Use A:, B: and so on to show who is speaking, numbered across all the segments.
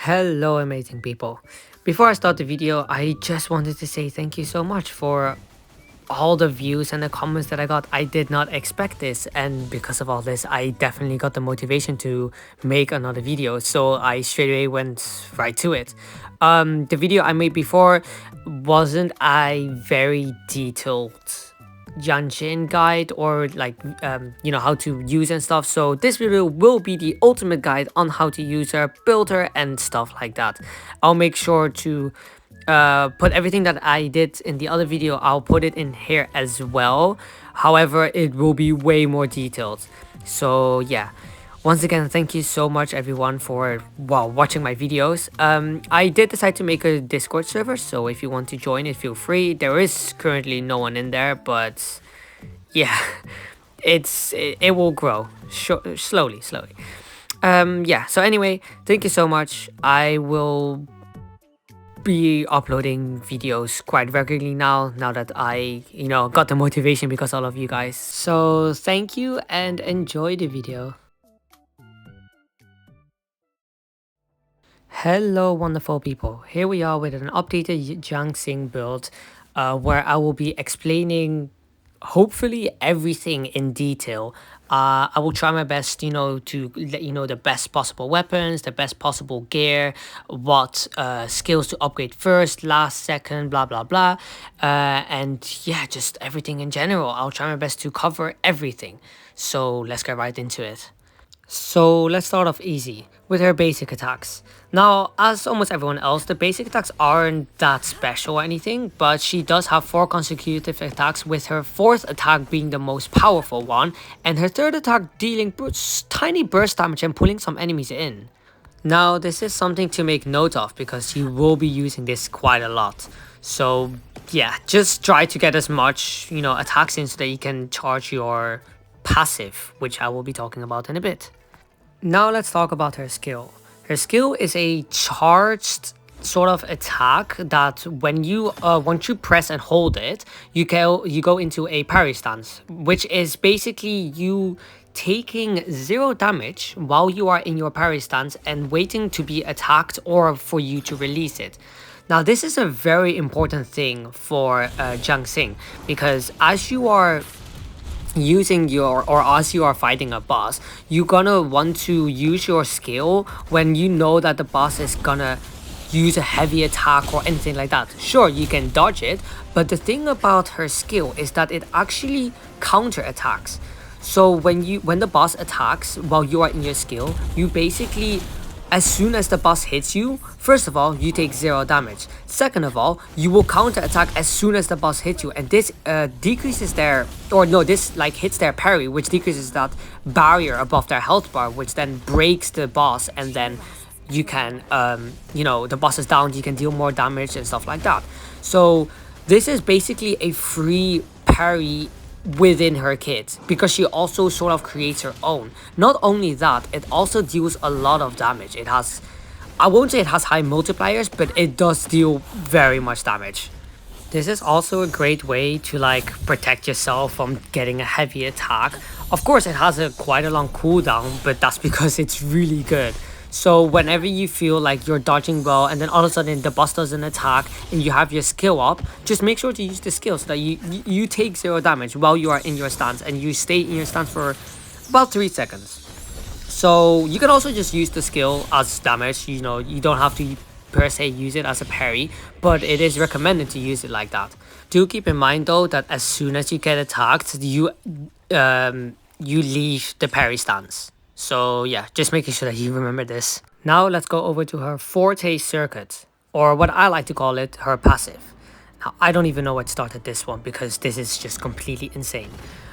A: Hello amazing people. Before I start the video, I just wanted to say thank you so much for all the views and the comments that I got. I did not expect this, and because of all this I definitely got the motivation to make another video, so I straight away went right to it. The video I made before wasn't a very detailed Jianxin guide or like how to use and stuff, so this video will be the ultimate guide on how to use her, build her and stuff like that. I'll make sure to put everything that I did in the other video, I'll put it in here as well. However, it will be way more detailed. So yeah, once again, thank you so much everyone for watching my videos. I did decide to make a Discord server, so if you want to join it, feel free. There is currently no one in there, but yeah, it will grow slowly. Yeah, so anyway, thank you so much. I will be uploading videos quite regularly now that I got the motivation because all of you guys. So thank you and enjoy the video. Hello wonderful people, here we are with an updated Jianxin build where I will be explaining hopefully everything in detail. I will try my best, to let you know the best possible weapons, the best possible gear, what skills to upgrade first, last, second, blah blah blah, and yeah, just everything in general. I'll try my best to cover everything, so let's get right into it. So let's start off easy with her basic attacks. Now, as almost everyone else, the basic attacks aren't that special or anything, but she does have 4 consecutive attacks, with her 4th attack being the most powerful one, and her 3rd attack dealing tiny burst damage and pulling some enemies in. Now, this is something to make note of because you will be using this quite a lot. So yeah, just try to get as much, attacks in so that you can charge your passive, which I will be talking about in a bit. Now let's talk about her skill. Her skill is a charged sort of attack that when you once you press and hold it, you go into a parry stance, which is basically you taking 0 damage while you are in your parry stance and waiting to be attacked or for you to release it. Now this is a very important thing for Jianxin, because as you are using as you are fighting a boss, you're gonna want to use your skill when you know that the boss is gonna use a heavy attack or anything like that. Sure, you can dodge it, but the thing about her skill is that it actually counter attacks. So when the boss attacks while you are in your skill, you basically, as soon as the boss hits you, first of all, you take 0 damage. Second of all, you will counter attack as soon as the boss hits you, and this decreases their, this like hits their parry, which decreases that barrier above their health bar, which then breaks the boss, and then you can, the boss is down, you can deal more damage and stuff like that. So this is basically a free parry within her kit, because she also sort of creates her own. Not only that, it also deals a lot of damage. It has, I won't say it has high multipliers, but it does deal very much damage. This is also a great way to like protect yourself from getting a heavy attack. Of course, it has quite a long cooldown, but that's because it's really good. So whenever you feel like you're dodging well and then all of a sudden the boss does an attack and you have your skill up, just make sure to use the skill so that you take 0 damage while you are in your stance, and you stay in your stance for about 3 seconds. So you can also just use the skill as damage, you don't have to per se use it as a parry, but it is recommended to use it like that. Do keep in mind though that as soon as you get attacked, you leave the parry stance. So yeah, just making sure that you remember this. Now let's go over to her Forte circuit, or what I like to call it, her passive. Now I don't even know what started this one because this is just completely insane.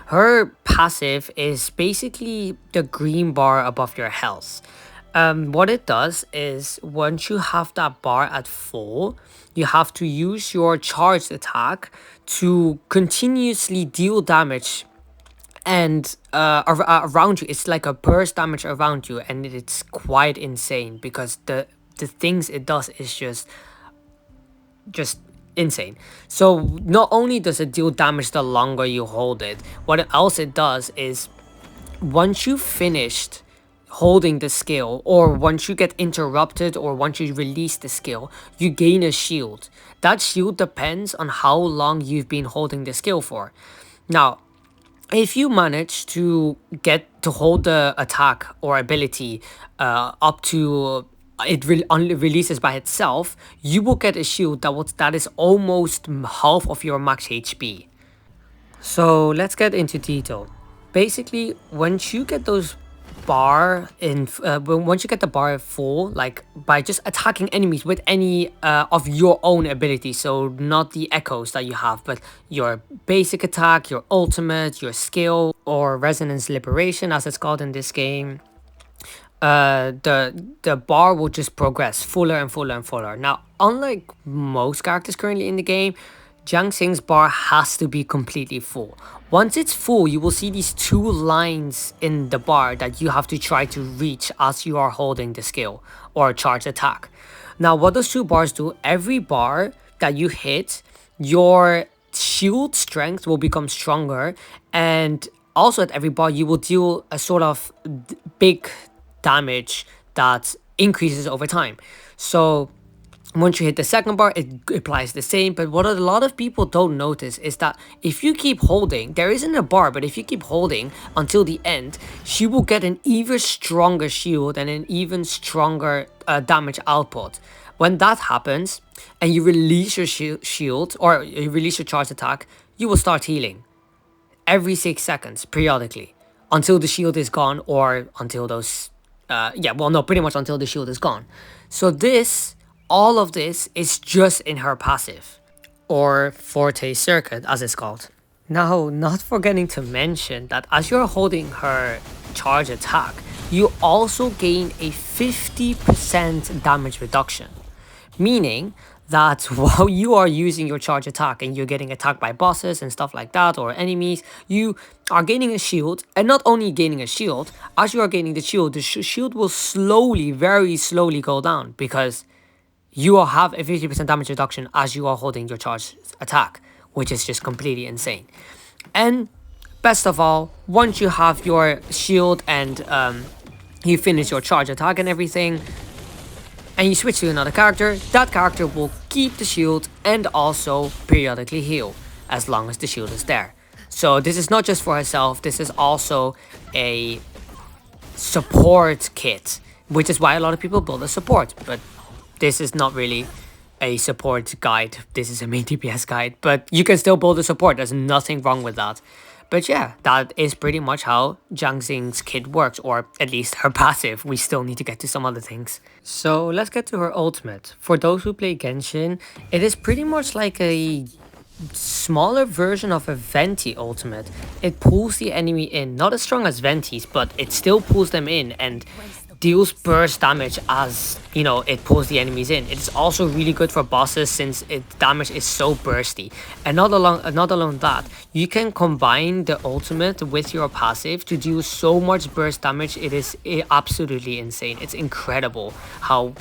A: Her passive is basically the green bar above your health. What it does is once you have that bar at full, you have to use your charged attack to continuously deal damage and around you. It's like a burst damage around you, and it's quite insane because the things it does is just insane. So not only does it deal damage the longer you hold it, what else it does is once you've finished holding the skill, or once you get interrupted, or once you release the skill, you gain a shield. That shield depends on how long you've been holding the skill for. Now, if you manage to get to hold the attack or ability up to only releases by itself, you will get a shield that is almost half of your max HP. So let's get into detail. Basically, once you get those once you get the bar full, like by just attacking enemies with any of your own abilities, so not the echoes that you have, but your basic attack, your ultimate, your skill, or resonance liberation as it's called in this game, the bar will just progress fuller and fuller and fuller. Now, unlike most characters currently in the game, Jianxin's bar has to be completely full. Once it's full, you will see these two lines in the bar that you have to try to reach as you are holding the skill or charge attack. Now, what those two bars do, every bar that you hit, your shield strength will become stronger, and also at every bar you will deal a sort of big damage that increases over time. So once you hit the second bar, it applies the same. But what a lot of people don't notice is that if you keep holding, there isn't a bar, but if you keep holding until the end, she will get an even stronger shield and an even stronger damage output. When that happens and you release your shield or you release your charge attack, you will start healing every 6 seconds periodically until the shield is gone, or until those yeah, well, no, pretty much until the shield is gone. So all of this is just in her passive, or Forte circuit as it's called. Now, not forgetting to mention that as you're holding her charge attack, you also gain a 50% damage reduction, meaning that while you are using your charge attack and you're getting attacked by bosses and stuff like that, or enemies, you are gaining a shield. And not only gaining a shield, as you are gaining the shield, the shield will slowly, very slowly go down, because you will have a 50% damage reduction as you are holding your charge attack, which is just completely insane. And best of all, once you have your shield and you finish your charge attack and everything, and you switch to another character, that character will keep the shield and also periodically heal as long as the shield is there. So this is not just for herself, this is also a support kit, which is why a lot of people build a support. But this is not really a support guide, this is a main DPS guide, but you can still build a support, there's nothing wrong with that. But yeah, that is pretty much how Jianxin's kit works, or at least her passive. We still need to get to some other things. So let's get to her ultimate. For those who play Genshin, it is pretty much like a smaller version of a Venti ultimate. It pulls the enemy in, not as strong as Venti's, but it still pulls them in and deals burst damage as, you know, it pulls the enemies in. It's also really good for bosses since its damage is so bursty. And not alone that, you can combine the ultimate with your passive to do so much burst damage. It is absolutely insane. It's incredible how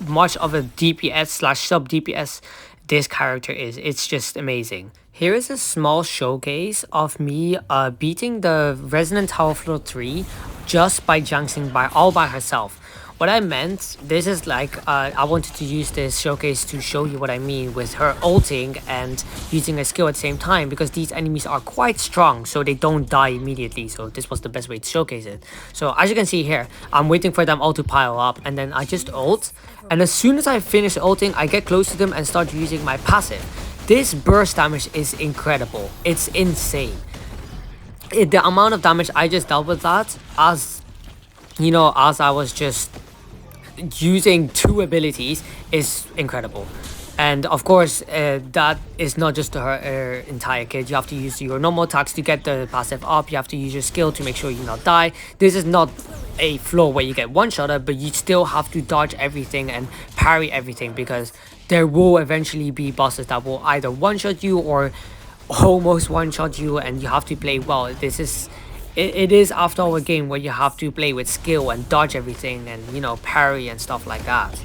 A: much of a DPS slash sub DPS this character is. It's just amazing. Here is a small showcase of me beating the Resonant Tower Floor 3 just by Jianxin all by herself. What I meant, this is like, I wanted to use this showcase to show you what I mean with her ulting and using a skill at the same time, because these enemies are quite strong, so they don't die immediately. So this was the best way to showcase it. So as you can see here, I'm waiting for them all to pile up, and then I just ult. And as soon as I finish ulting, I get close to them and start using my passive. This burst damage is incredible. It's insane. The amount of damage I just dealt with that, as you know, as I was just using 2 abilities, is incredible. And of course, that is not just her entire kit. You have to use your normal attacks to get the passive up. You have to use your skill to make sure you not die. This is not a floor where you get one-shotted, but you still have to dodge everything and parry everything, because there will eventually be bosses that will either one-shot you or almost one-shot you, and you have to play well. It is after all a game where you have to play with skill and dodge everything and, you know, parry and stuff like that.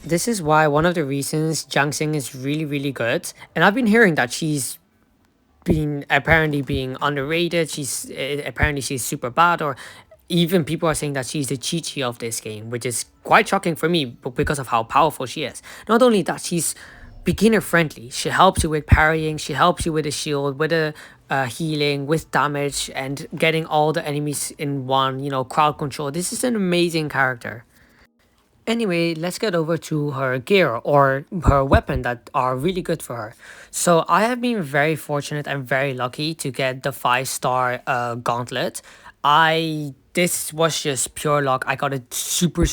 A: This is why one of the reasons Jianxin is really, really good. And I've been hearing that she's been apparently being underrated. Apparently she's super bad, or even people are saying that she's the Chi-Chi of this game, which is quite shocking for me because of how powerful she is. Not only that, she's beginner friendly. She helps you with parrying, she helps you with a shield, with a healing, with damage, and getting all the enemies in one, crowd control. This is an amazing character. Anyway, let's get over to her gear or her weapon that are really good for her. So I have been very fortunate and very lucky to get the 5-star gauntlet. This was just pure luck. I got it super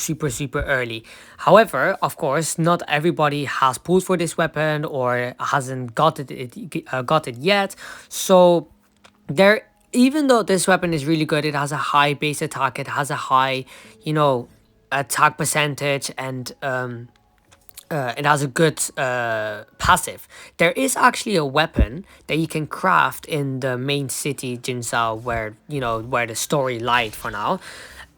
A: early. However, of course, not everybody has pulled for this weapon or hasn't got it yet. So there, even though this weapon is really good, it has a high base attack, it has a high, you know attack percentage, and it has a good passive. There is actually a weapon that you can craft in the main city Jinsao, where where the story lied for now.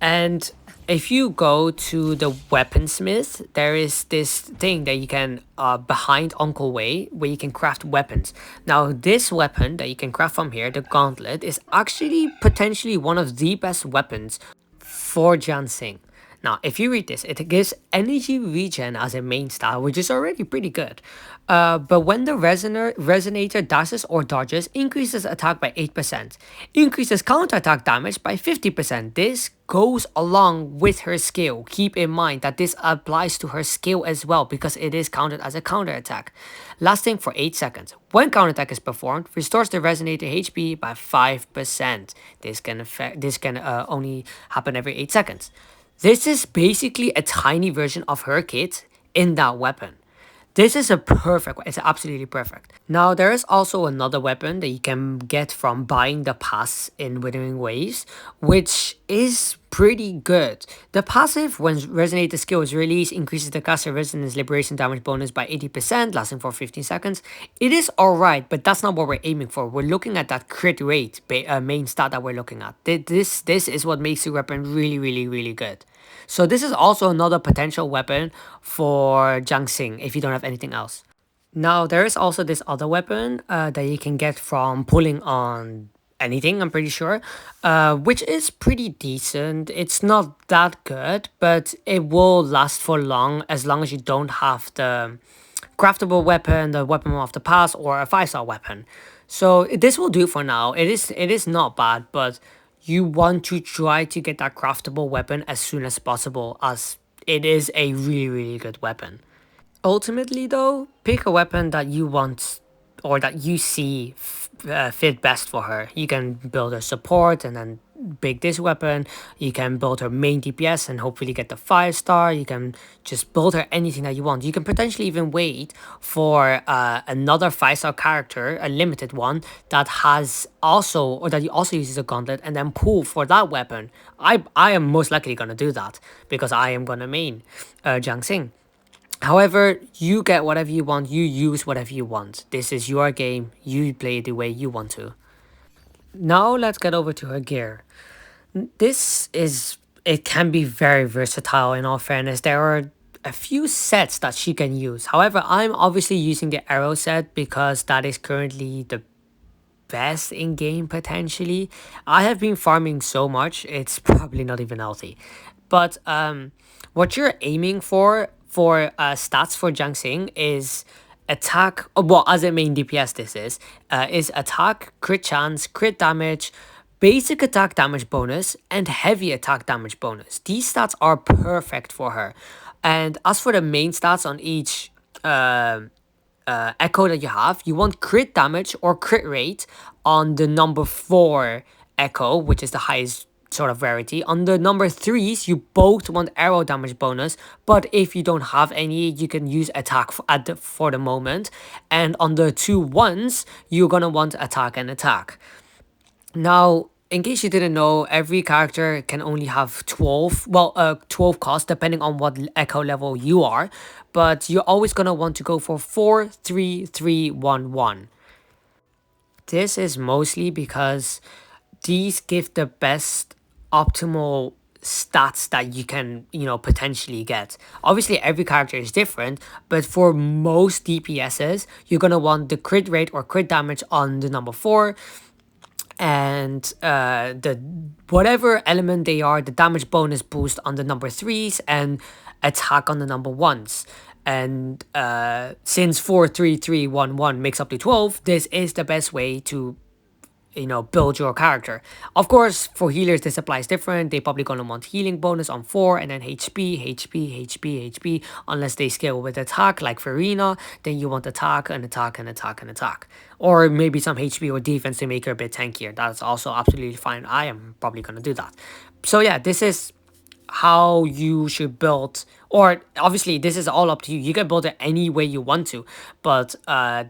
A: And if you go to the weaponsmith, there is this thing that you can behind Uncle Wei, where you can craft weapons. Now this weapon that you can craft from here, the gauntlet, is actually potentially one of the best weapons for Jianxin. Now, if you read this, it gives energy regen as a main stat, which is already pretty good. But when the resonator dashes or dodges, increases attack by 8%, increases counterattack damage by 50%. This goes along with her skill. Keep in mind that this applies to her skill as well, because it is counted as a counterattack. Lasting for 8 seconds. When counterattack is performed, restores the resonator HP by 5%. This can only happen every 8 seconds. This is basically a tiny version of her kit in that weapon. This is it's absolutely perfect. Now there is also another weapon that you can get from buying the pass in Withering Waves, which is pretty good. The passive, when Resonator skill is released, increases the caster resistance liberation damage bonus by 80%, lasting for 15 seconds. It is alright, but that's not what we're aiming for. We're looking at that crit rate main stat that we're looking at. This is what makes the weapon really good. So this is also another potential weapon for Jianxin if you don't have anything else. Now there is also this other weapon that you can get from pulling on anything, I'm pretty sure, which is pretty decent. It's not that good, but it will last for long as you don't have the craftable weapon, the weapon of the past, or a 5-star weapon. So this will do for now. It is not bad, but you want to try to get that craftable weapon as soon as possible, as it is a really good weapon. Ultimately though, pick a weapon that you want or that you see fit best for her. You can build her support and then pick this weapon. You can build her main DPS and hopefully get the 5-star. You can just build her anything that you want. You can potentially even wait for another 5-star character, a limited one, that has also, or that you also uses a gauntlet, and then pull for that weapon. I am most likely gonna do that because I am gonna main Jianxin. However, you get whatever you want, you use whatever you want. This is your game, you play it the way you want to. Now let's get over to her gear. It can be very versatile in all fairness. There are a few sets that she can use. However, I'm obviously using the arrow set because that is currently the best in game potentially. I have been farming so much, it's probably not even healthy. But what you're aiming for stats for Jianxin is attack, well, as a main DPS this is attack, crit chance, crit damage, basic attack damage bonus, and heavy attack damage bonus. These stats are perfect for her. And as for the main stats on each echo that you have, you want crit damage or crit rate on the number 4 echo, which is the highest sort of rarity. On the number 3s, you both want arrow damage bonus, but if you don't have any, you can use attack for the moment. And on the 2 1s, you're gonna want attack and attack. Now, in case you didn't know, every character can only have 12, 12 costs depending on what echo level you are, but you're always gonna want to go for 4, 3, 3, 1, 1. This is mostly because these give the best optimal stats that you can, potentially get. Obviously, every character is different, but for most DPSs, you're gonna want the crit rate or crit damage on the number 4, and the whatever element they are, the damage bonus boost on the number threes and attack on the number ones. And since 4-3-3-1-1 makes up to 12, this is the best way to build your character. Of course, for healers, this applies different. They probably gonna want healing bonus on 4 and then HP, HP, HP, HP, unless they scale with attack like Farina, then you want attack and attack and attack and attack. Or maybe some HP or defense to make her a bit tankier. That's also absolutely fine. I am probably gonna do that. So yeah, this is how you should build, or obviously this is all up to you. You can build it any way you want to, but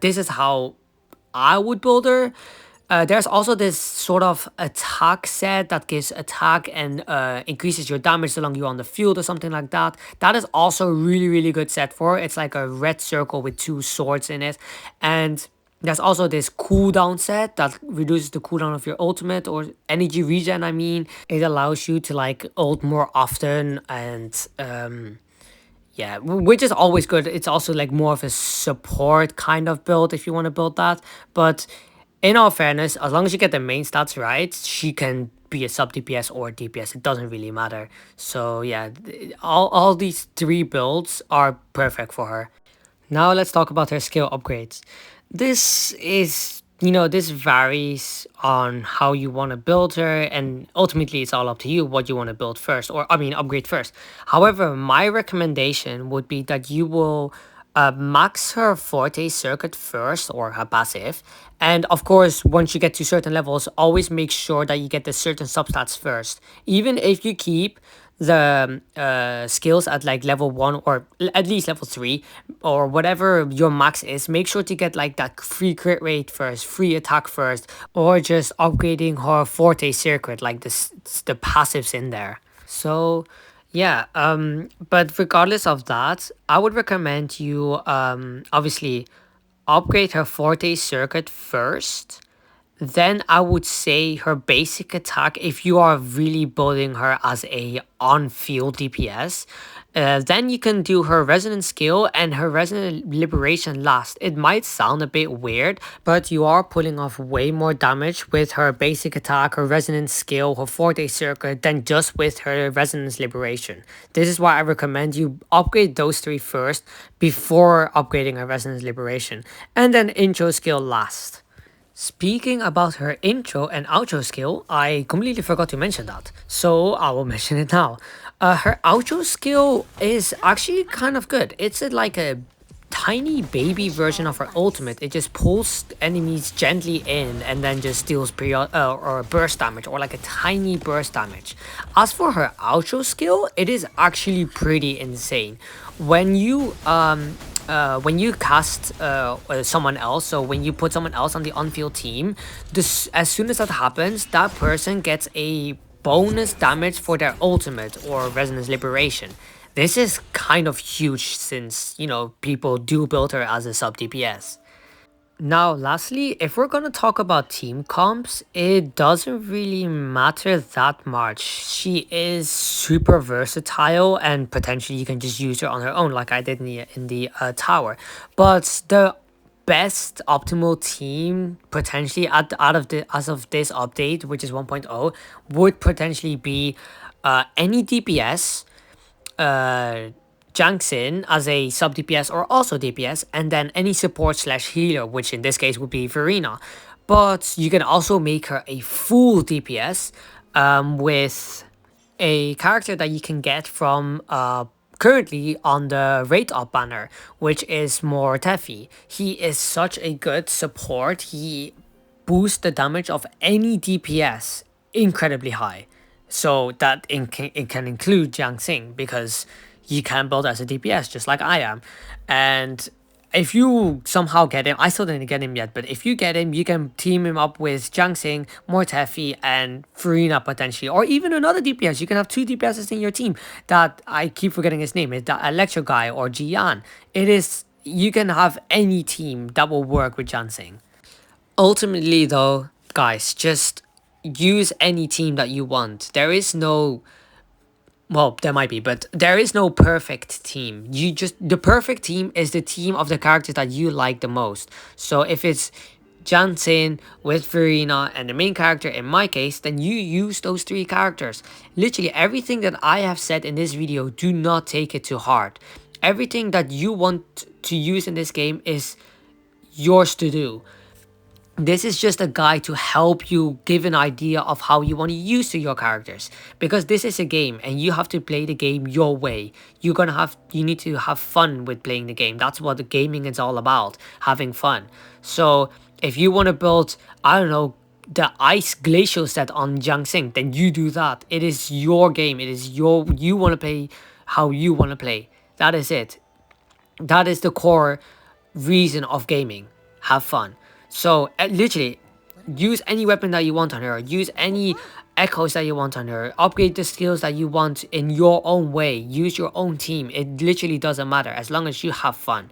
A: this is how I would build her. There's also this sort of attack set that gives attack and increases your damage so long you're on the field or something like that. That is also a really, really good set for it. It's like a red circle with 2 swords in it. And there's also this cooldown set that reduces the cooldown of your ultimate or energy regen, I mean. It allows you to like ult more often and yeah, which is always good. It's also like more of a support kind of build if you want to build that. But in all fairness, as long as you get the main stats right, she can be a sub DPS or DPS. It doesn't really matter. So yeah, all these 3 builds are perfect for her. Now let's talk about her skill upgrades. This is, this varies on how you want to build her, and ultimately it's all up to you what you want to build first, or I mean, upgrade first. However, my recommendation would be that you will max her Forte circuit first, or her passive. And of course, once you get to certain levels, always make sure that you get the certain substats first. Even if you keep the skills at like level 1 or at least level 3 or whatever your max is, make sure to get like that free crit rate first, free attack first, or just upgrading her Forte circuit, like the passives in there. So yeah, but regardless of that, I would recommend you obviously upgrade her Forte circuit first. Then I would say her basic attack, if you are really building her as a on-field DPS, then you can do her resonant skill and her resonant liberation last. It might sound a bit weird, but you are pulling off way more damage with her basic attack, her resonant skill, her Forte circuit than just with her resonance liberation. This is why I recommend you upgrade those 3 first before upgrading her resonance liberation, and then intro skill last. Speaking about her intro and outro skill, I completely forgot to mention that, so I will mention it now. Her outro skill is actually kind of good. It's like a tiny baby version of her ultimate. It just pulls enemies gently in and then just deals or burst damage, or like a tiny burst damage. As for her outro skill, it is actually pretty insane. When you cast someone else, so when you put someone else on the on-field team, as soon as that happens, that person gets a bonus damage for their ultimate or resonance liberation. This is kind of huge since, people do build her as a sub DPS. Now, lastly, if we're gonna talk about team comps, it doesn't really matter that much. She is super versatile and potentially you can just use her on her own like I did in the tower. But the best optimal team potentially as of this update, which is 1.0, would potentially be any DPS, Jianxin as a sub DPS or also DPS, and then any support slash healer, which in this case would be Farina. But you can also make her a full DPS with a character that you can get from currently on the rate up banner, which is more Tefi. He is such a good support. He boosts the damage of any DPS incredibly high. So that it can include Jianxin, because you can build as a DPS just like I am. And if you somehow get him, I still didn't get him yet, but if you get him, you can team him up with Jianxin, Mortefi, and Farina potentially, or even another DPS. You can have 2 DPSs in your team that I keep forgetting his name. It's the Electro guy or Jian. You can have any team that will work with Jianxin. Ultimately though, guys, just use any team that you want. There is no, well, there might be, but there is no perfect team. The perfect team is the team of the characters that you like the most. So if it's Jianxin, Wuthering, and the main character in my case, then you use those 3 characters. Literally everything that I have said in this video, do not take it to heart. Everything that you want to use in this game is yours to do. This is just a guide to help you give an idea of how you want to use to your characters, because this is a game and you have to play the game your way. You need to have fun with playing the game. That's what the gaming is all about, having fun. So if you want to build, I don't know, the ice glacial set on Jianxin, then you do that. It is your game. It is you want to play how you want to play. That is it. That is the core reason of gaming. Have fun. So literally, use any weapon that you want on her. Use any echoes that you want on her. Upgrade the skills that you want in your own way. Use your own team. It literally doesn't matter as long as you have fun.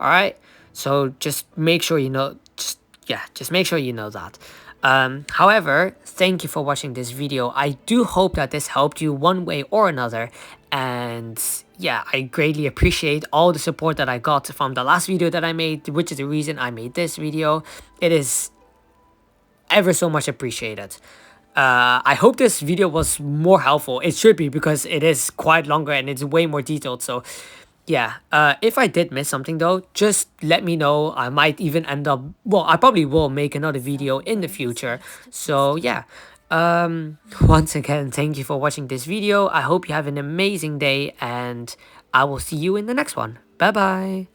A: All right. So just make sure you know. Just make sure you know that. However, thank you for watching this video. I do hope that this helped you one way or another. And yeah, I greatly appreciate all the support that I got from the last video that I made, which is the reason I made this video. It is ever so much appreciated. I hope this video was more helpful. It should be, because it is quite longer and it's way more detailed. So yeah, if I did miss something though, just let me know. I might even end up, well, I probably will make another video in the future. So yeah, once again, thank you for watching this video. I hope you have an amazing day and I will see you in the next one. Bye bye.